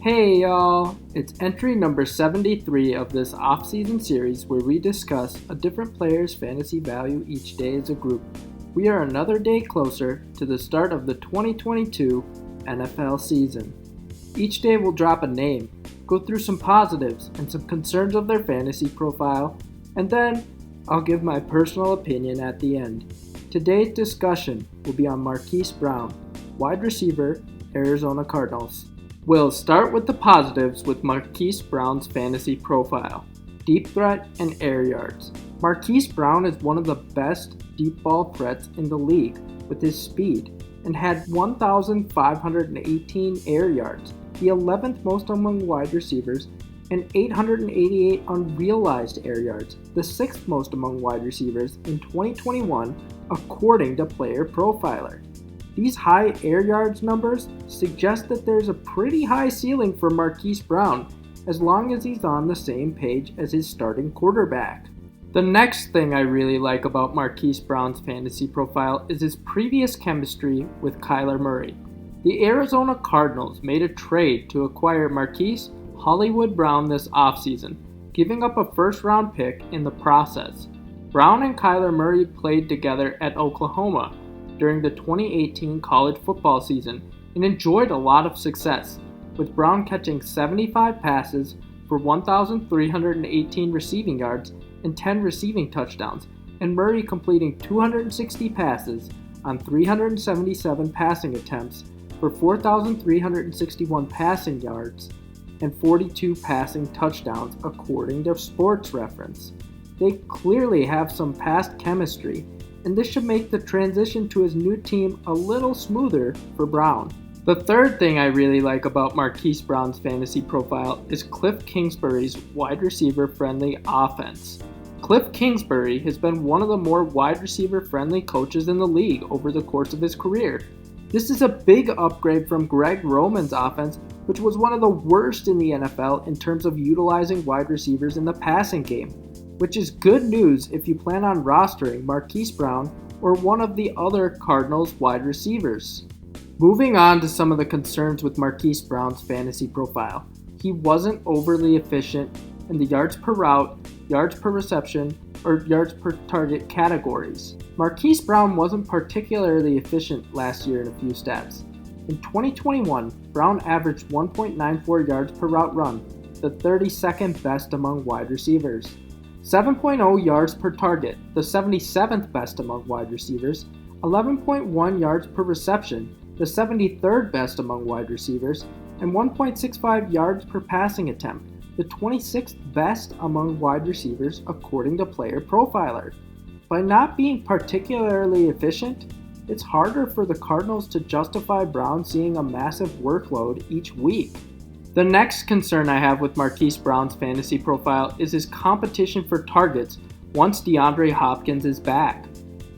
Hey y'all! It's entry number 73 of this off-season series where we discuss a different player's fantasy value each day as a group. We are another day closer to the start of the 2022 NFL season. Each day we'll drop a name, go through some positives and some concerns of their fantasy profile, and then I'll give my personal opinion at the end. Today's discussion will be on Marquise Brown, wide receiver, Arizona Cardinals. We'll start with the positives with Marquise Brown's fantasy profile. Deep threat and air yards. Marquise Brown is one of the best deep ball threats in the league with his speed and had 1,518 air yards, the 11th most among wide receivers, and 888 unrealized air yards, the 6th most among wide receivers in 2021 according to Player Profiler. These high air yards numbers suggest that there's a pretty high ceiling for Marquise Brown as long as he's on the same page as his starting quarterback. The next thing I really like about Marquise Brown's fantasy profile is his previous chemistry with Kyler Murray. The Arizona Cardinals made a trade to acquire Marquise Hollywood Brown this offseason, giving up a first-round pick in the process. Brown and Kyler Murray played together at Oklahoma during the 2018 college football season and enjoyed a lot of success, with Brown catching 75 passes for 1,318 receiving yards and 10 receiving touchdowns, and Murray completing 260 passes on 377 passing attempts for 4,361 passing yards and 42 passing touchdowns according to Sports Reference. They clearly have some past chemistry, and this should make the transition to his new team a little smoother for Brown. The third thing I really like about Marquise Brown's fantasy profile is Cliff Kingsbury's wide receiver friendly offense. Cliff Kingsbury has been one of the more wide receiver friendly coaches in the league over the course of his career. This is a big upgrade from Greg Roman's offense, which was one of the worst in the NFL in terms of utilizing wide receivers in the passing game, which is good news if you plan on rostering Marquise Brown or one of the other Cardinals wide receivers. Moving on to some of the concerns with Marquise Brown's fantasy profile. He wasn't overly efficient in the yards per route, yards per reception, or yards per target categories. Marquise Brown wasn't particularly efficient last year in a few stats. In 2021, Brown averaged 1.94 yards per route run, the 32nd best among wide receivers. 7.0 yards per target, the 77th best among wide receivers, 11.1 yards per reception, the 73rd best among wide receivers, and 1.65 yards per passing attempt, the 26th best among wide receivers according to Player Profiler. By not being particularly efficient, it's harder for the Cardinals to justify Brown seeing a massive workload each week. The next concern I have with Marquise Brown's fantasy profile is his competition for targets once DeAndre Hopkins is back.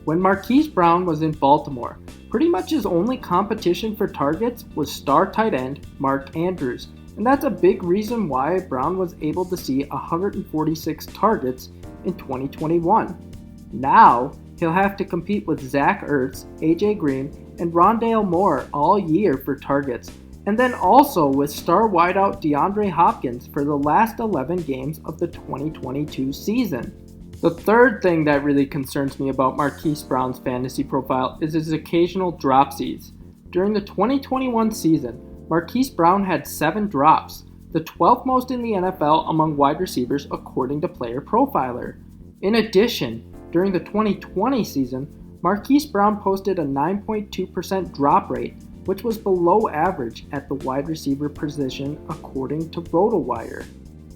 When Marquise Brown was in Baltimore, pretty much his only competition for targets was star tight end Mark Andrews, and that's a big reason why Brown was able to see 146 targets in 2021. Now, he'll have to compete with Zach Ertz, AJ Green, and Rondale Moore all year for targets, and then also with star wideout DeAndre Hopkins for the last 11 games of the 2022 season. The third thing that really concerns me about Marquise Brown's fantasy profile is his occasional dropsies. During the 2021 season, Marquise Brown had 7 drops, the 12th most in the NFL among wide receivers according to Player Profiler. In addition, during the 2020 season, Marquise Brown posted a 9.2% drop rate, which was below average at the wide receiver position according to RotoWire.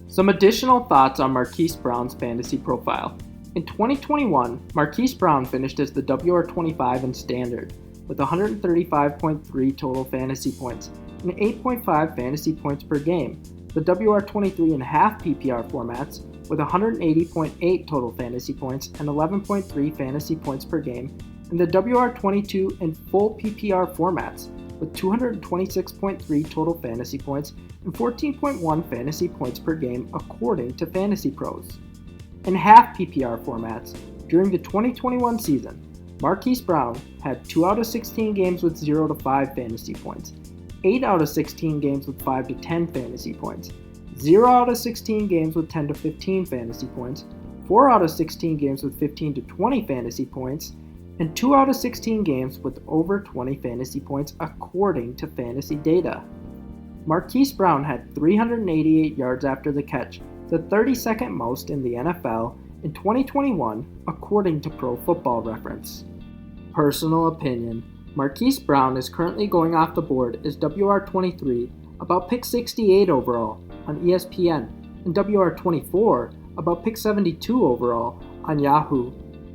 Some additional thoughts on Marquise Brown's fantasy profile. In 2021, Marquise Brown finished as the WR25 in Standard, with 135.3 total fantasy points and 8.5 fantasy points per game. The WR23 in half PPR formats, with 180.8 total fantasy points and 11.3 fantasy points per game, and the WR22 in full PPR formats, with 226.3 total fantasy points and 14.1 fantasy points per game according to Fantasy Pros. In half PPR formats, during the 2021 season, Marquise Brown had 2 out of 16 games with 0 to 5 fantasy points, 8 out of 16 games with 5 to 10 fantasy points, 0 out of 16 games with 10 to 15 fantasy points, 4 out of 16 games with 15 to 20 fantasy points, and 2 out of 16 games with over 20 fantasy points according to fantasy data. Marquise Brown had 388 yards after the catch, the 32nd most in the NFL in 2021 according to Pro Football Reference. Personal opinion: Marquise Brown is currently going off the board as WR23 about pick 68 overall on ESPN and WR24 about pick 72 overall on Yahoo.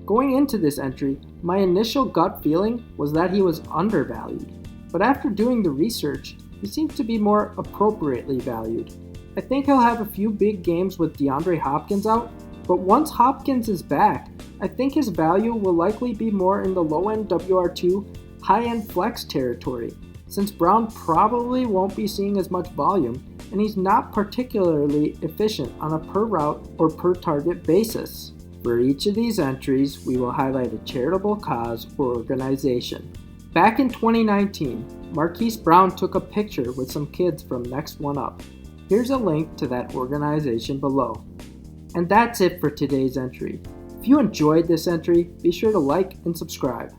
Going into this entry, my initial gut feeling was that he was undervalued, but after doing the research, he seems to be more appropriately valued. I think he'll have a few big games with DeAndre Hopkins out, but once Hopkins is back, I think his value will likely be more in the low-end WR2, high-end flex territory, since Brown probably won't be seeing as much volume, and he's not particularly efficient on a per route or per target basis. For each of these entries, we will highlight a charitable cause or organization. Back in 2019, Marquise Brown took a picture with some kids from Next One Up. Here's a link to that organization below. And that's it for today's entry. If you enjoyed this entry, be sure to like and subscribe.